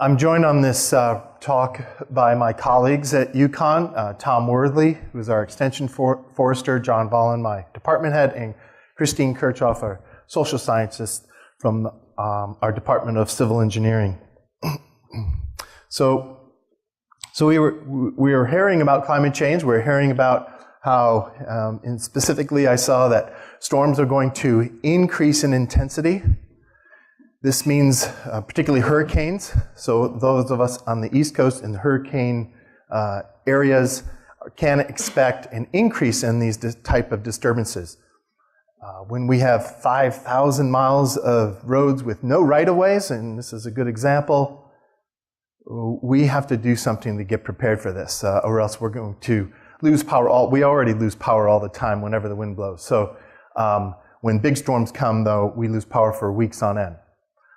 I'm joined on this talk by my colleagues at UConn, Tom Worthley, who's our extension forester, John Vollen, my department head, and Christine Kirchhoff, our social scientist from our Department of Civil Engineering. So we were hearing about climate change. We were hearing about how, and specifically I saw that storms are going to increase in intensity. This means particularly hurricanes. So those of us on the East Coast in the hurricane areas can expect an increase in these type of disturbances. When we have 5,000 miles of roads with no right-of-ways, and this is a good example, we have to do something to get prepared for this, or else we're going to lose power. We already lose power all the time whenever the wind blows. So when big storms come, though, we lose power for weeks on end.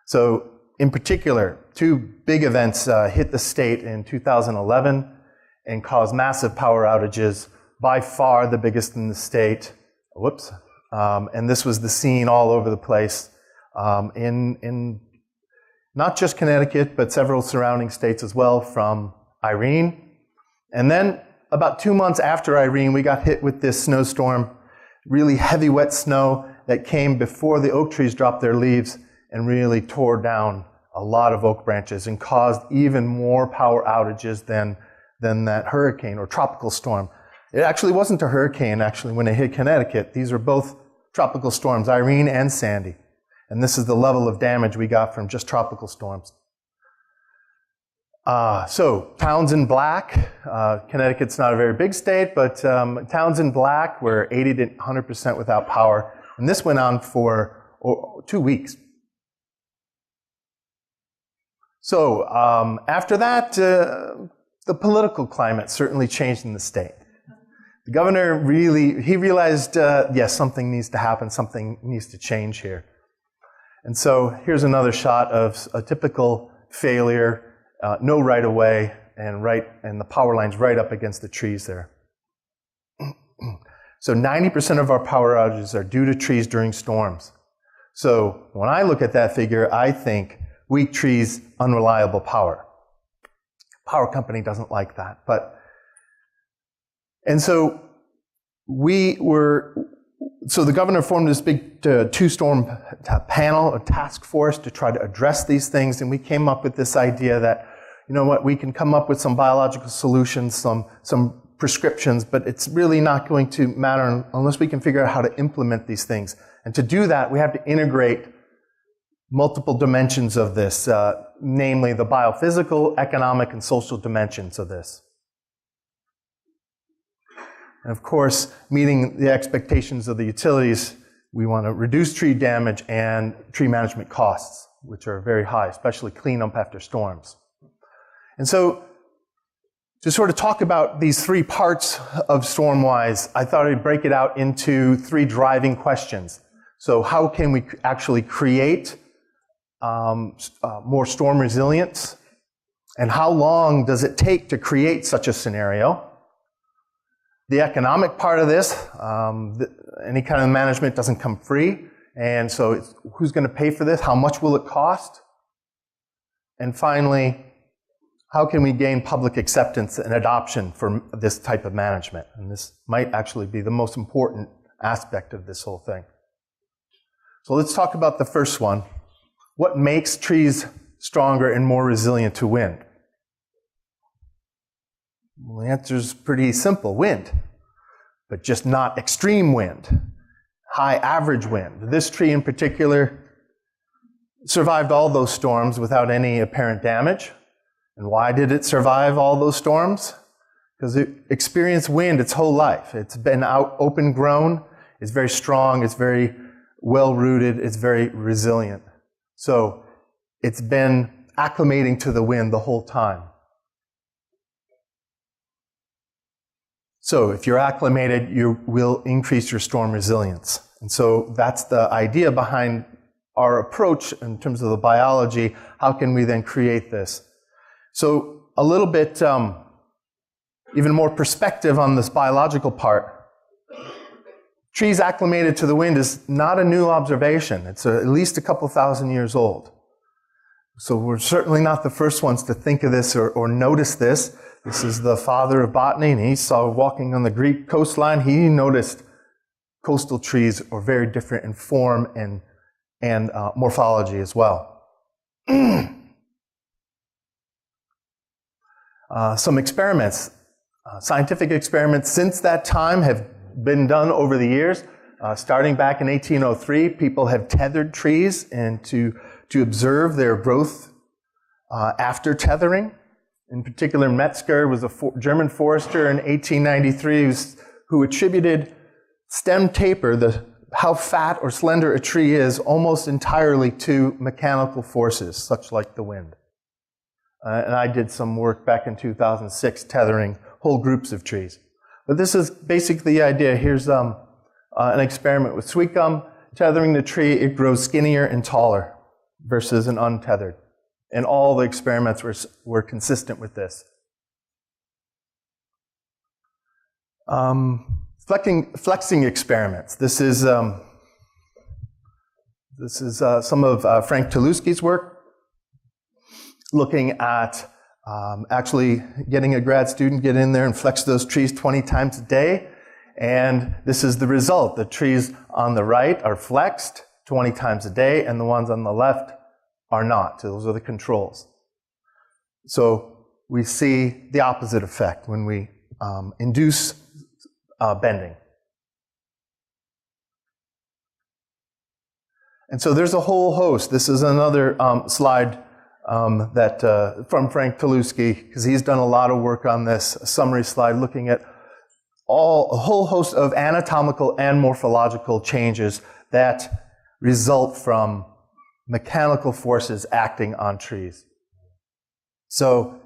So in particular, two big events hit the state in 2011 and caused massive power outages, by far the biggest in the state. Whoops. And this was the scene all over the place in not just Connecticut, but several surrounding states as well, from Irene. And then about 2 months after Irene, we got hit with this snowstorm, really heavy wet snow that came before the oak trees dropped their leaves and really tore down a lot of oak branches and caused even more power outages than that hurricane or tropical storm. It actually wasn't a hurricane, actually, when it hit Connecticut. These were both tropical storms, Irene and Sandy. And this is the level of damage we got from just tropical storms. So, towns in black. Connecticut's not a very big state, but towns in black were 80 to 100% without power. And this went on for 2 weeks. So after that, the political climate certainly changed in the state. The governor he realized, yes, something needs to happen, something needs to change here. And so here's another shot of a typical failure, no right-of-way, and the power lines right up against the trees there. So 90% of our power outages are due to trees during storms. So when I look at that figure, I think weak trees, unreliable power. Power company doesn't like that, and so so the governor formed this big two-storm panel, a task force to try to address these things, and we came up with this idea that, you know what, we can come up with some biological solutions, some prescriptions, but it's really not going to matter unless we can figure out how to implement these things. And to do that, we have to integrate multiple dimensions of this, namely the biophysical, economic, and social dimensions of this. And of course, meeting the expectations of the utilities, we want to reduce tree damage and tree management costs, which are very high, especially cleanup after storms. And so, to sort of talk about these three parts of Stormwise, I thought I'd break it out into three driving questions. So how can we actually create more storm resilience, and how long does it take to create such a scenario? The economic part of this, any kind of management doesn't come free, and so who's going to pay for this? How much will it cost? And finally, how can we gain public acceptance and adoption for this type of management? And this might actually be the most important aspect of this whole thing. So let's talk about the first one. What makes trees stronger and more resilient to wind? Well, the answer is pretty simple: wind, but just not extreme wind, high average wind. This tree in particular survived all those storms without any apparent damage. And why did it survive all those storms? Because it experienced wind its whole life. It's been out open grown, it's very strong, it's very well rooted, it's very resilient. So it's been acclimating to the wind the whole time. So if you're acclimated, you will increase your storm resilience. And so that's the idea behind our approach in terms of the biology. How can we then create this? So a little bit, even more perspective on this biological part. Trees acclimated to the wind is not a new observation. It's at least a couple thousand years old. So we're certainly not the first ones to think of this or notice this. This is the father of botany, and he saw walking on the Greek coastline, he noticed coastal trees are very different in form and morphology as well. Some experiments, scientific experiments since that time have been done over the years. Starting back in 1803, people have tethered trees and to observe their growth after tethering. In particular, Metzger was a German forester in 1893 who attributed stem taper, how fat or slender a tree is, almost entirely to mechanical forces, such like the wind. And I did some work back in 2006 tethering whole groups of trees. But this is basically the idea. Here's an experiment with sweet gum. Tethering the tree, it grows skinnier and taller versus an untethered. And all the experiments were consistent with this. Flexing experiments. This is some of Frank Tuloski's work, looking at actually getting a grad student get in there and flex those trees 20 times a day. And this is the result. The trees on the right are flexed 20 times a day, and the ones on the left are not. So those are the controls. So we see the opposite effect when we induce bending. And so there's a whole host. This is another slide that from Frank Tuloski, because he's done a lot of work on this, a summary slide looking at a whole host of anatomical and morphological changes that result from mechanical forces acting on trees. So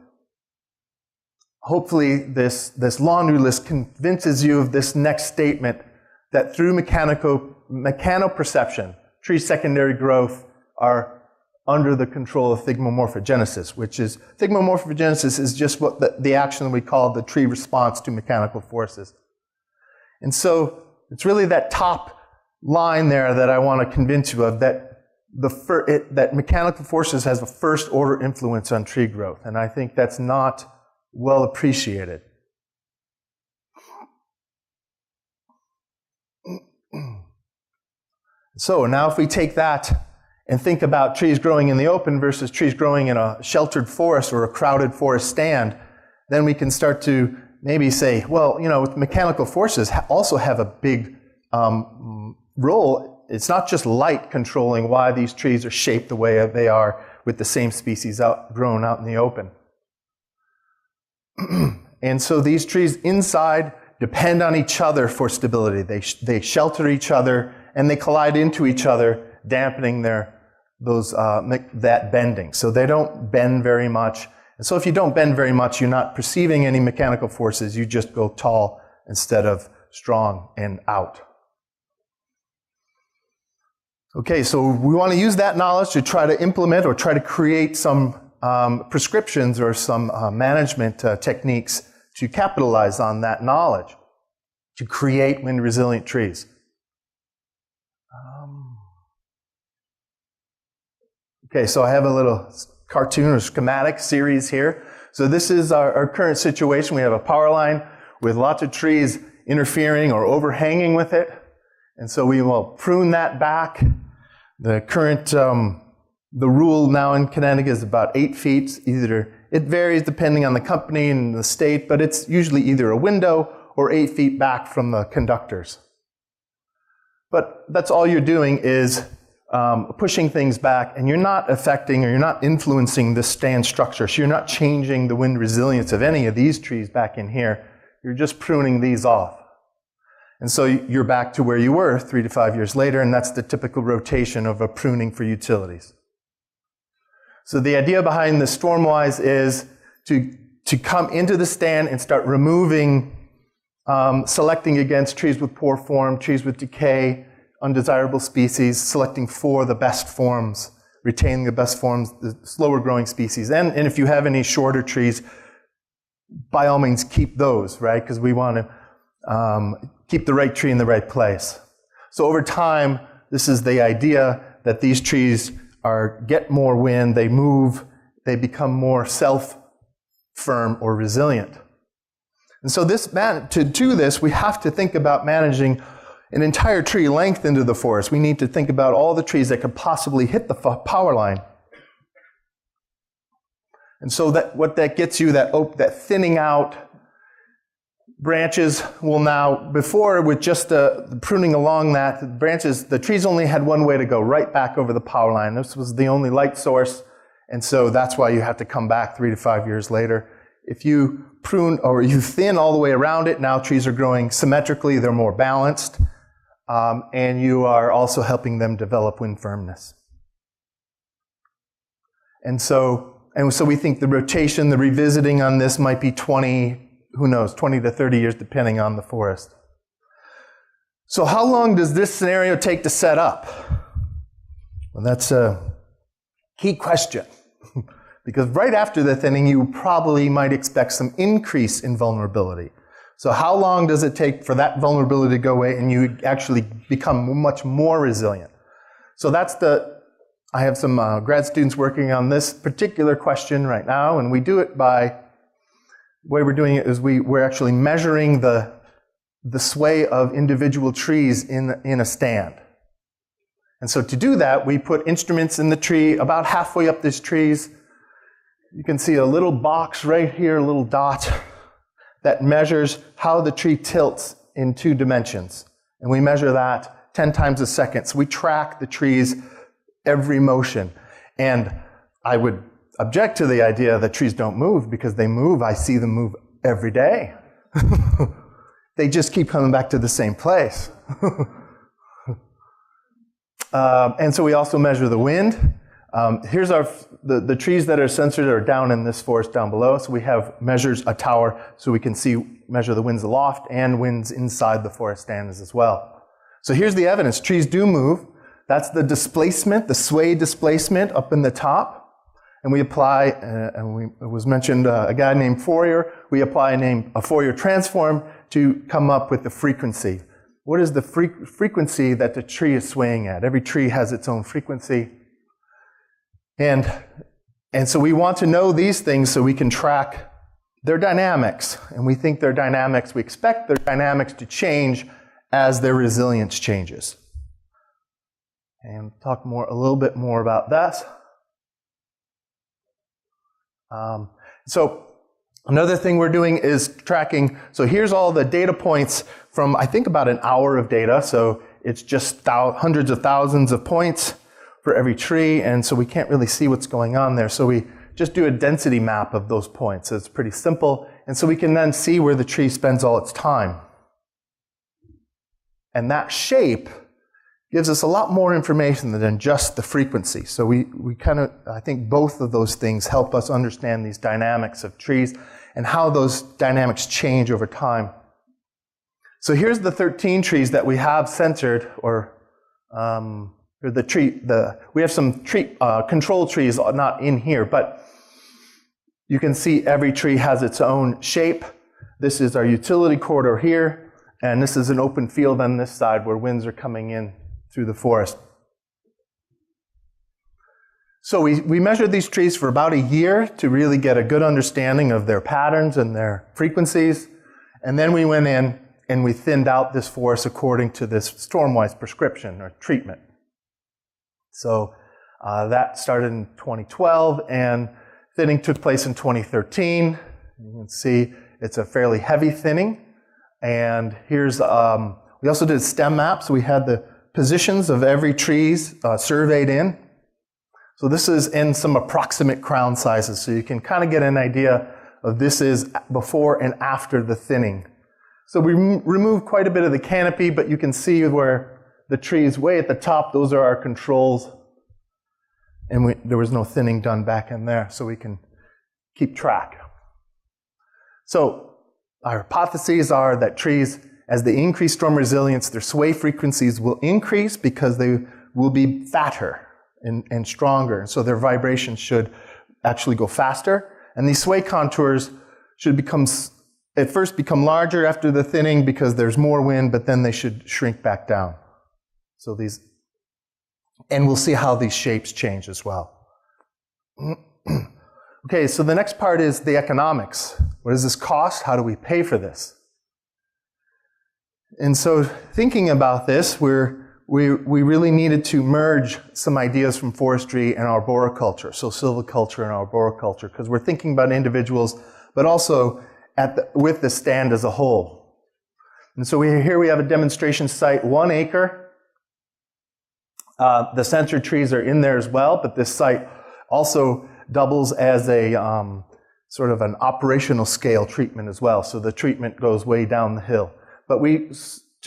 hopefully this laundry list convinces you of this next statement, that through mechanoperception, tree secondary growth are under the control of thigmomorphogenesis, which is, thigmomorphogenesis is just what the action we call the tree response to mechanical forces. And so it's really that top line there that I want to convince you of, that that mechanical forces has a first order influence on tree growth, and I think that's not well appreciated. So now if we take that and think about trees growing in the open versus trees growing in a sheltered forest or a crowded forest stand, then we can start to maybe say, well, mechanical forces also have a big role. It's not just light controlling why these trees are shaped the way they are with the same species grown out in the open. And so these trees inside depend on each other for stability. They shelter each other and they collide into each other, dampening that bending. So they don't bend very much. And so if you don't bend very much, you're not perceiving any mechanical forces. You just go tall instead of strong and out. Okay, so we want to use that knowledge to try to implement or try to create some prescriptions or some management techniques to capitalize on that knowledge to create wind-resilient trees. Okay, so I have a little cartoon or schematic series here. So this is our current situation. We have a power line with lots of trees interfering or overhanging with it. And so we will prune that back. The current, the rule now in Connecticut is about 8 feet. It varies depending on the company and the state, but it's usually either a window or 8 feet back from the conductors. But that's all you're doing is pushing things back, and you're not affecting or you're not influencing the stand structure. So you're not changing the wind resilience of any of these trees back in here. You're just pruning these off. And so you're back to where you were 3 to 5 years later, and that's the typical rotation of a pruning for utilities. So the idea behind the Stormwise is to come into the stand and start removing, selecting against trees with poor form, trees with decay, undesirable species, selecting for the best forms, retaining the best forms, the slower growing species. And if you have any shorter trees, by all means keep those, right? Because we want to keep the right tree in the right place. So over time, this is the idea that these trees get more wind, they move, they become more self-firm or resilient. And so to do this, we have to think about managing an entire tree length into the forest. We need to think about all the trees that could possibly hit the power line. And so what that gets you, that thinning out branches will now, before with just the pruning along that, the trees only had one way to go, right back over the power line. This was the only light source, and so that's why you have to come back 3 to 5 years later. If you prune or you thin all the way around it, now trees are growing symmetrically, they're more balanced, and you are also helping them develop wind firmness. And so we think the rotation, the revisiting on this might be 20 to 30 years, depending on the forest. So how long does this scenario take to set up? Well, that's a key question. Because right after the thinning, you probably might expect some increase in vulnerability. So how long does it take for that vulnerability to go away and you actually become much more resilient? So I have some grad students working on this particular question right now, and we do it the way we're doing it is we're actually measuring the sway of individual trees in a stand. And so to do that, we put instruments in the tree about halfway up these trees. You can see a little box right here, a little dot, that measures how the tree tilts in 2 dimensions. And we measure that 10 times a second. So we track the tree's every motion. And I would object to the idea that trees don't move, because they move. I see them move every day. They just keep coming back to the same place. And so we also measure the wind. Here's the trees that are censored are down in this forest down below. So we have measures a tower so we can measure the winds aloft and winds inside the forest stands as well. So here's the evidence. Trees do move. That's the displacement, the sway displacement up in the top. And we apply, it was mentioned, a guy named Fourier. We apply a Fourier transform to come up with the frequency. What is the frequency that the tree is swaying at? Every tree has its own frequency. And so we want to know these things so we can track their dynamics. And we think their dynamics, we expect their dynamics to change as their resilience changes. And talk a little bit more about that. So another thing we're doing is tracking. So here's all the data points from, I think, about an hour of data. So it's just hundreds of thousands of points for every tree, and so we can't really see what's going on there. So we just do a density map of those points. So it's pretty simple, and so we can then see where the tree spends all its time. And that shape gives us a lot more information than just the frequency. So we kind of, I think both of those things help us understand these dynamics of trees and how those dynamics change over time. So here's the 13 trees that we have censored, we have some control trees not in here, but you can see every tree has its own shape. This is our utility corridor here, and this is an open field on this side where winds are coming in through the forest. So we measured these trees for about a year to really get a good understanding of their patterns and their frequencies, and then we went in and we thinned out this forest according to this Stormwise prescription or treatment. So that started in 2012, and thinning took place in 2013. You can see it's a fairly heavy thinning. And here's, we also did stem maps. So we had the positions of every trees surveyed in. So this is in some approximate crown sizes. So you can kind of get an idea of this is before and after the thinning. So we removed quite a bit of the canopy, but you can see where the trees way at the top, those are our controls. And there was no thinning done back in there, so we can keep track. So our hypotheses are that trees, as they increase storm resilience, their sway frequencies will increase because they will be fatter and stronger. So their vibrations should actually go faster. And these sway contours should at first become larger after the thinning because there's more wind, but then they should shrink back down. So these And we'll see how these shapes change as well. Okay, so the next part is the economics. What does this cost? How do we pay for this? And so thinking about this, we really needed to merge some ideas from forestry and arboriculture, so silviculture and arboriculture, because we're thinking about individuals, but also with the stand as a whole. And so here we have a demonstration site, 1 acre. The censored trees are in there as well, but this site also doubles as a sort of an operational scale treatment as well. So the treatment goes way down the hill. But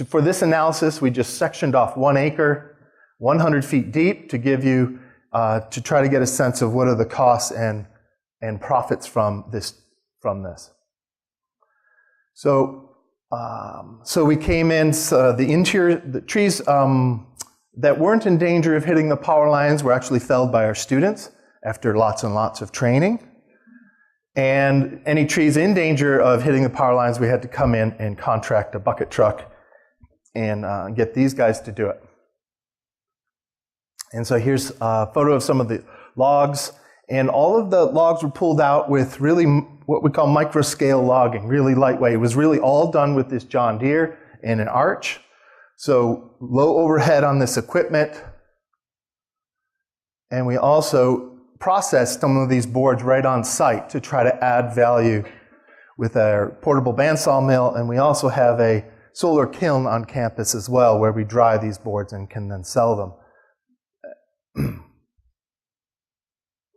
for this analysis, we just sectioned off 1 acre, 100 feet deep to give you, to try to get a sense of what are the costs and profits from this. So we came in, the trees that weren't in danger of hitting the power lines were actually felled by our students after lots and lots of training. And any trees in danger of hitting the power lines, we had to come in and contract a bucket truck and get these guys to do it. And so here's a photo of some of the logs. And all of the logs were pulled out with really what we call micro-scale logging, really lightweight. It was really all done with this John Deere and an arch. So low overhead on this equipment. And we also processed some of these boards right on site to try to add value with our portable bandsaw mill. And we also have a solar kiln on campus as well, where we dry these boards and can then sell them.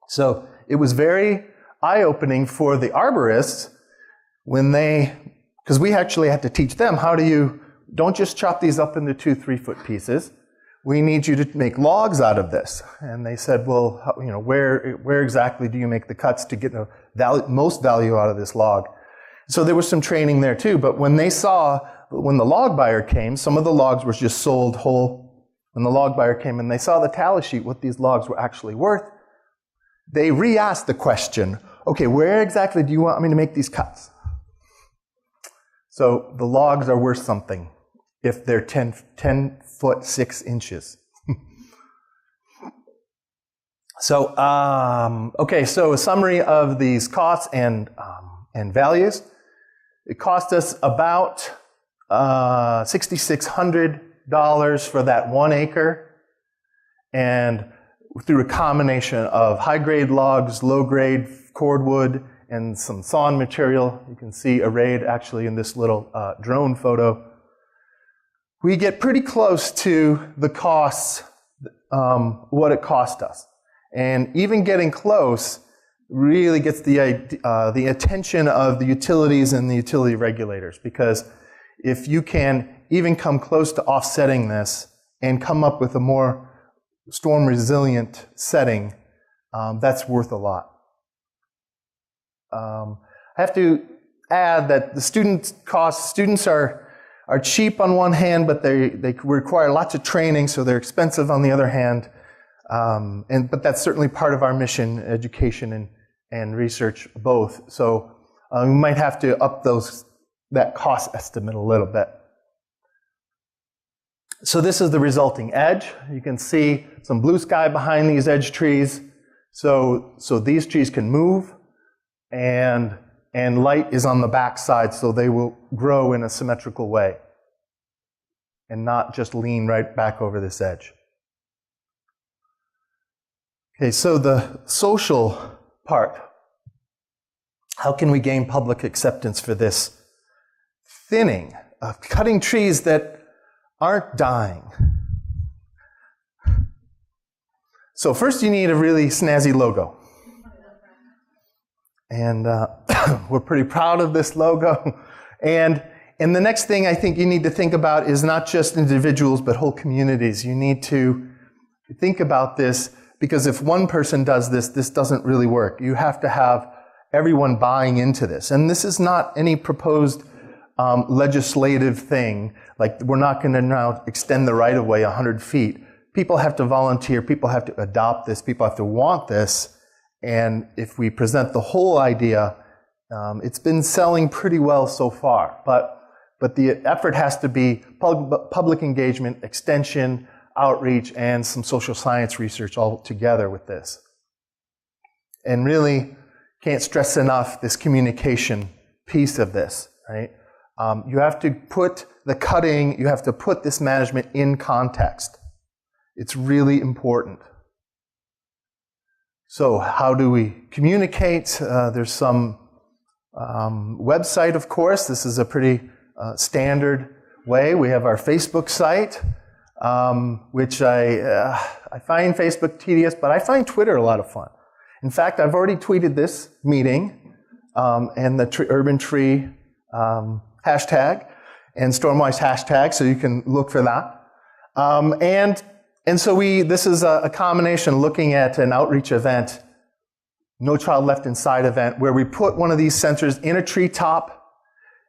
So it was very eye-opening for the arborists when because we actually had to teach them don't just chop these up into 2-3 foot pieces. We need you to make logs out of this. And they said, well, where exactly do you make the cuts to get the most value out of this log? So there was some training there too, but when the log buyer came, some of the logs were just sold whole. When the log buyer came and they saw the tally sheet, what these logs were actually worth, they re-asked the question, okay, where exactly do you want me to make these cuts? So the logs are worth something if they're 10 foot 6 inches. So, okay, so a summary of these costs and values. It cost us about $6,600 for that 1 acre, and through a combination of high-grade logs, low-grade cordwood, and some sawn material. You can see arrayed actually in this little drone photo. We get pretty close to the costs, what it cost us. And even getting close really gets the attention of the utilities and the utility regulators, because if you can even come close to offsetting this and come up with a more storm resilient setting, that's worth a lot. I have to add that the students are cheap on one hand, but they require lots of training, so they're expensive on the other hand. But that's certainly part of our mission, education and research both. So we might have to up that cost estimate a little bit. So this is the resulting edge. You can see some blue sky behind these edge trees. So these trees can move, and light is on the back side, so they will grow in a symmetrical way and not just lean right back over this edge. Okay, so the social part. How can we gain public acceptance for this thinning of cutting trees that aren't dying? So first you need a really snazzy logo. And we're pretty proud of this logo. And the next thing I think you need to think about is not just individuals, but whole communities. You need to think about this, because if one person does this, this doesn't really work. You have to have everyone buying into this. And this is not any proposed legislative thing. Like, we're not going to now extend the right-of-way 100 feet. People have to volunteer. People have to adopt this. People have to want this. And if we present the whole idea, it's been selling pretty well so far. But the effort has to be public engagement, extension, outreach and some social science research all together with this. And really, can't stress enough this communication piece of this, right? You have to put the cutting, you have to put this management in context. It's really important. So how do we communicate? There's some website, of course. This is a pretty standard way. We have our Facebook site, which I find Facebook tedious, but I find Twitter a lot of fun. In fact, I've already tweeted this meeting and the urban tree hashtag and Stormwise hashtag, so you can look for that. And so this is a combination looking at an outreach event, No Child Left Inside event, where we put one of these sensors in a treetop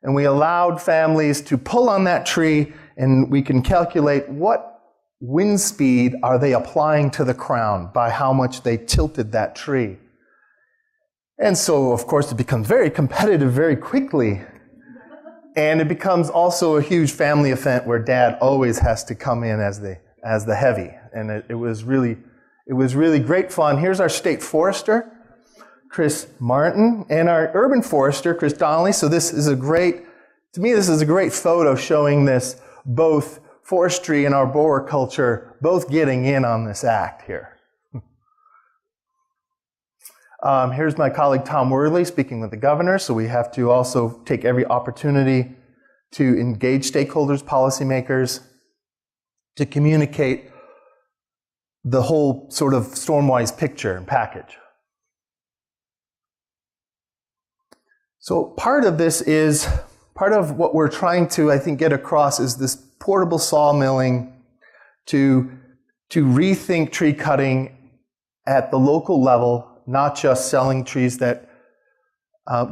and we allowed families to pull on that tree and we can calculate what wind speed are they applying to the crown by how much they tilted that tree. And so, of course, it becomes very competitive very quickly. And it becomes also a huge family event where dad always has to come in as the heavy. And it was really great fun. Here's our state forester, Chris Morton, and our urban forester, Chris Donnelly. So this is a great photo showing this, both forestry and arboriculture both getting in on this act here. Here's my colleague Tom Worley speaking with the governor. So we have to also take every opportunity to engage stakeholders, policymakers, to communicate the whole sort of Stormwise picture and package. So part of what we're trying to, I think, get across is this portable sawmilling to rethink tree cutting at the local level, not just selling trees that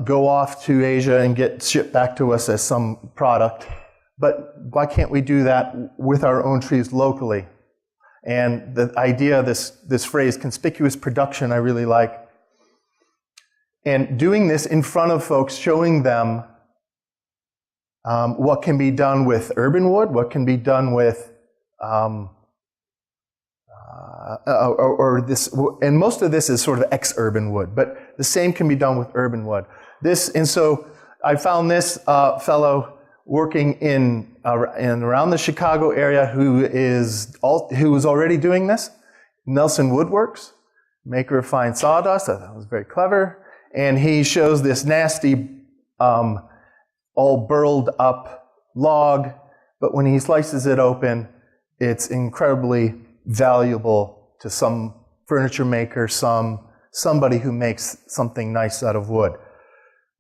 go off to Asia and get shipped back to us as some product. But why can't we do that with our own trees locally? And the idea, this phrase, conspicuous production, I really like. And doing this in front of folks, showing them what can be done with urban wood, what can be done with, and most of this is sort of ex-urban wood, but the same can be done with urban wood. And so I found this fellow working in around the Chicago area who was already doing this, Nelson Woodworks, maker of fine sawdust. I thought it was very clever. And he shows this nasty, all burled up log, but when he slices it open, it's incredibly valuable to some furniture maker, somebody who makes something nice out of wood.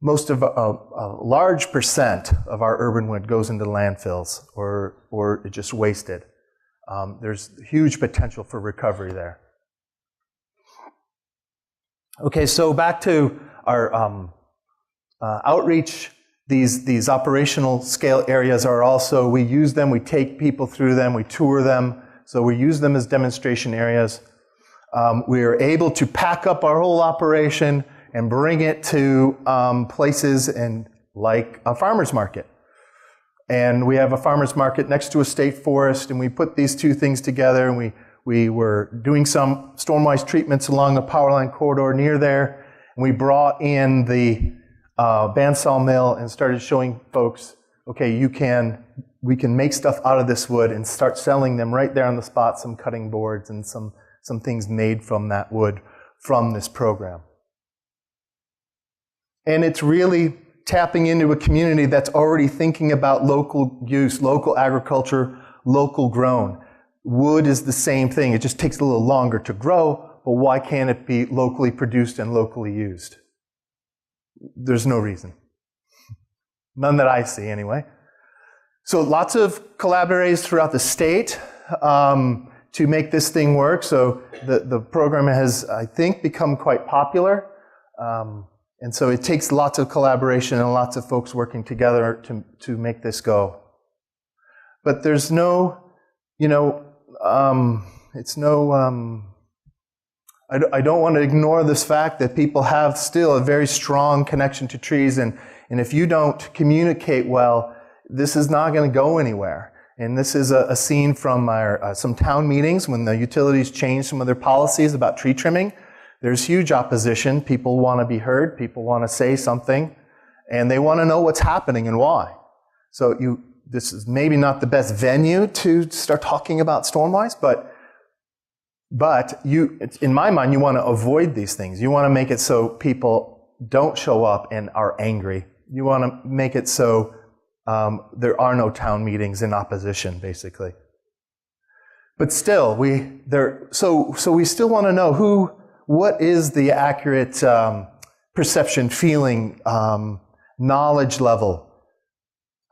Most of a large percent of our urban wood goes into landfills or it's just wasted. There's huge potential for recovery there. Okay, so back to our outreach. These operational scale areas are also, we use them, we take people through them, we tour them, so we use them as demonstration areas. We are able to pack up our whole operation and bring it to places like a farmer's market. And we have a farmer's market next to a state forest, and we put these two things together, and we were doing some Stormwise treatments along the power line corridor near there, and we brought in the bandsaw mill and started showing folks, okay, we can make stuff out of this wood and start selling them right there on the spot, some cutting boards and some things made from that wood from this program. And it's really tapping into a community that's already thinking about local use, local agriculture, local grown. Wood is the same thing. It just takes a little longer to grow, but why can't it be locally produced and locally used? There's no reason. None that I see, anyway. So lots of collaborators throughout the state to make this thing work. So the program has, I think, become quite popular. And so it takes lots of collaboration and lots of folks working together to make this go. But there's no, I don't want to ignore this fact that people have still a very strong connection to trees, and if you don't communicate well, this is not going to go anywhere. And this is a scene from some town meetings when the utilities changed some of their policies about tree trimming. There's huge opposition. People want to be heard. People want to say something. And they want to know what's happening and why. So this is maybe not the best venue to start talking about Stormwise, but in my mind, you want to avoid these things. You want to make it so people don't show up and are angry. You want to make it so there are no town meetings in opposition, basically. But still, so we still want to know what is the accurate perception, feeling, knowledge level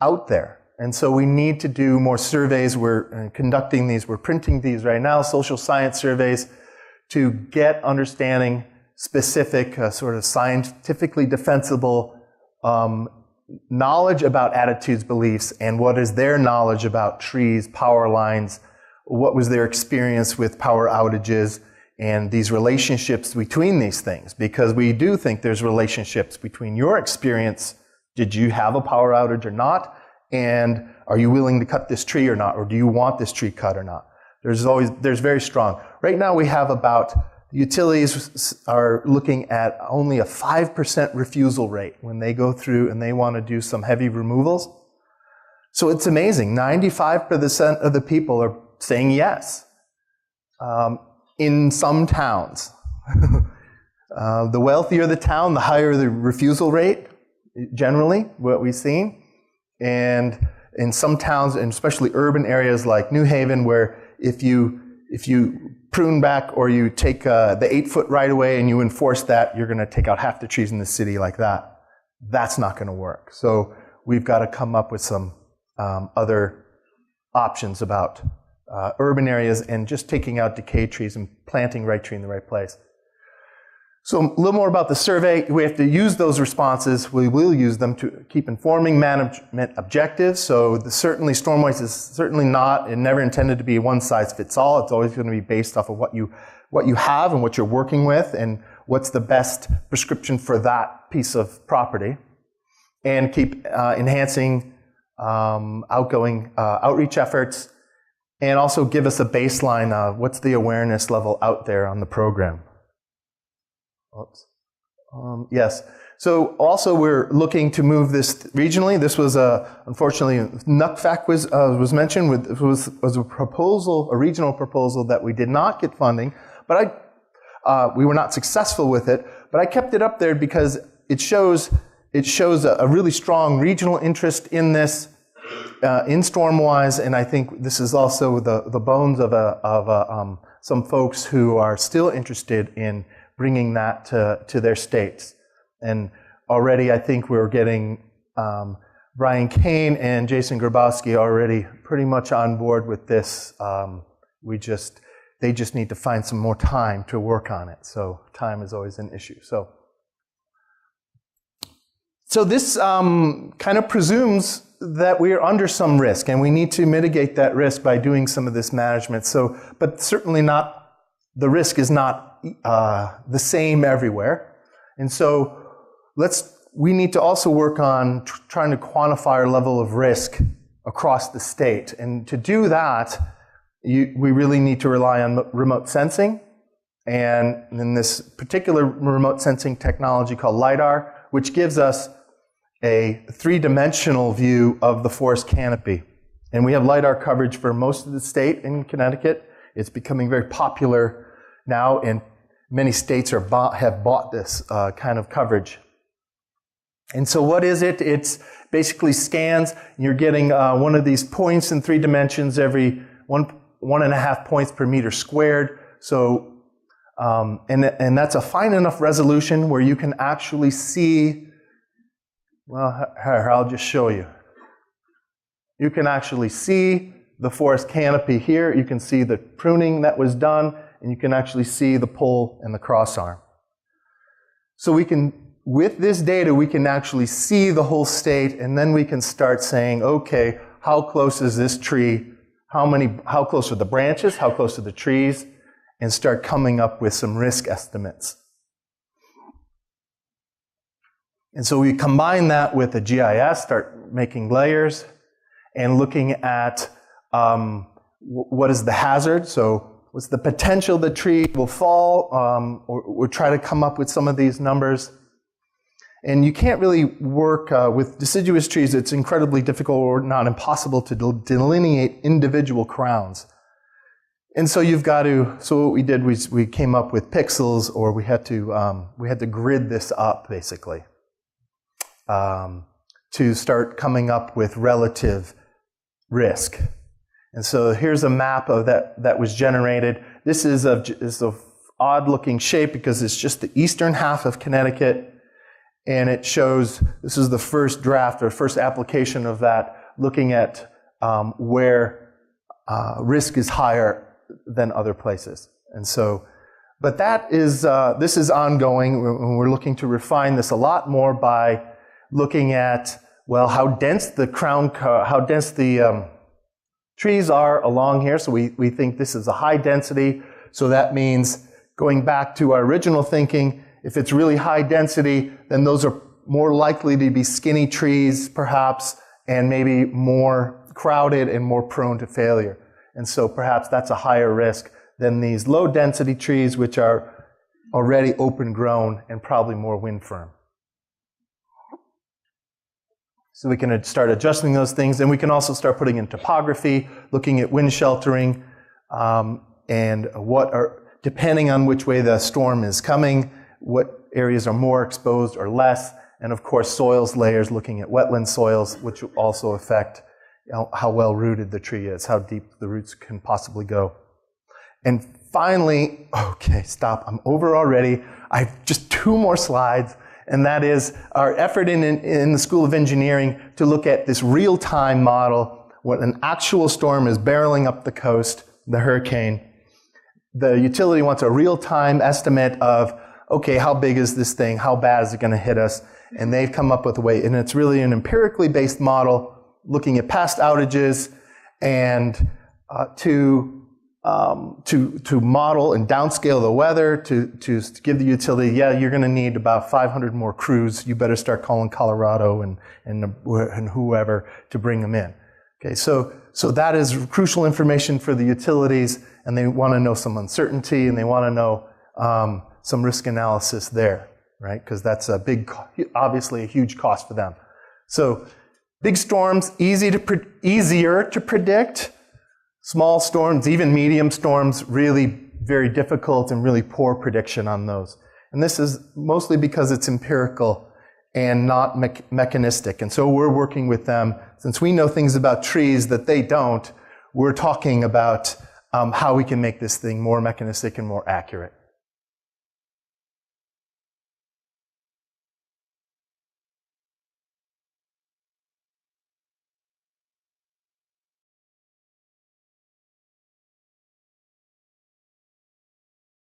out there. And so we need to do more surveys. We're conducting these, we're printing these right now, social science surveys, to get understanding specific, sort of scientifically defensible knowledge about attitudes, beliefs, and what is their knowledge about trees, power lines, what was their experience with power outages, and these relationships between these things. Because we do think there's relationships between your experience, did you have a power outage or not, and are you willing to cut this tree or not, or do you want this tree cut or not? There's very strong. Right now we have utilities are looking at only a 5% refusal rate when they go through and they want to do some heavy removals. So it's amazing. 95% of the people are saying yes. In some towns. The wealthier the town, the higher the refusal rate, generally, what we've seen. And in some towns, and especially urban areas like New Haven, where if you prune back or you take the 8-foot right away and you enforce that, you're going to take out half the trees in the city like that. That's not going to work. So we've got to come up with some other options about urban areas and just taking out decayed trees and planting right tree in the right place. So a little more about the survey. We have to use those responses. We will use them to keep informing management objectives. So certainly Stormwise is certainly not and never intended to be one size fits all. It's always going to be based off of what you have and what you're working with and what's the best prescription for that piece of property. And keep enhancing outgoing outreach efforts, and also give us a baseline of what's the awareness level out there on the program. Oops. Yes. So also we're looking to move this regionally. This was unfortunately NUCFAC was mentioned. Was a proposal, a regional proposal that we did not get funding, but we were not successful with it. But I kept it up there because it shows a really strong regional interest in this, in Stormwise, and I think this is also the bones of some folks who are still interested in bringing that to their states. And already I think we're getting Brian Kane and Jason Grabowski already pretty much on board with this. They just need to find some more time to work on it. So time is always an issue. So this kind of presumes that we are under some risk, and we need to mitigate that risk by doing some of this management. But certainly not, the risk is not the same everywhere. And so we need to also work on trying to quantify our level of risk across the state. And to do that, we really need to rely on remote sensing. And in this particular remote sensing technology called LiDAR, which gives us a 3-dimensional view of the forest canopy. And we have LiDAR coverage for most of the state in Connecticut. It's becoming very popular now, and many states have bought this kind of coverage. And so what is it? It's basically scans. You're getting one of these points in 3 dimensions every 1.5 points per meter squared. So, and that's a fine enough resolution where you can actually see, well, here, I'll just show you. You can actually see the forest canopy here. You can see the pruning that was done, and you can actually see the pole and the crossarm. So with this data, we can actually see the whole state, and then we can start saying, okay, how close is this tree? How close are the branches? How close are the trees? And start coming up with some risk estimates. And so we combine that with a GIS, start making layers, and looking at What is the hazard? So what's the potential the tree will fall? Or try to come up with some of these numbers. And you can't really work with deciduous trees. It's incredibly difficult or not impossible to delineate individual crowns. And so you've got to, so what we did was we came up with pixels, or we had to grid this up basically to start coming up with relative risk. And so here's a map of that was generated. This is a odd looking shape because it's just the eastern half of Connecticut. And it shows, this is the first draft or first application of that, looking at where risk is higher than other places. And so, but that is, this is ongoing. We're looking to refine this a lot more by looking at, well, how dense the trees are along here. So we think this is a high density. So that means, going back to our original thinking, if it's really high density, then those are more likely to be skinny trees, perhaps, and maybe more crowded and more prone to failure. And so perhaps that's a higher risk than these low density trees, which are already open grown and probably more wind firm. So we can start adjusting those things, and we can also start putting in topography, looking at wind sheltering, and what are, depending on which way the storm is coming, what areas are more exposed or less, and of course soils layers, looking at wetland soils, which will also affect how well rooted the tree is, how deep the roots can possibly go. And finally, okay, stop, I'm over already. I have just 2 more slides, and that is our effort in the School of Engineering to look at this real-time model, when an actual storm is barreling up the coast, the hurricane. The utility wants a real-time estimate of, okay, how big is this thing? How bad is it going to hit us? And they've come up with a way, and it's really an empirically based model looking at past outages and to model and downscale the weather, to give the utility, yeah, you're going to need about 500 more crews. You better start calling Colorado and whoever to bring them in. Okay, so that is crucial information for the utilities, and they want to know some uncertainty, and they want to know some risk analysis there, right? Because that's a big, obviously a huge cost for them. So big storms, easier to predict. Small storms, even medium storms, really very difficult and really poor prediction on those. And this is mostly because it's empirical and not mechanistic. And so we're working with them. Since we know things about trees that they don't, we're talking about how we can make this thing more mechanistic and more accurate.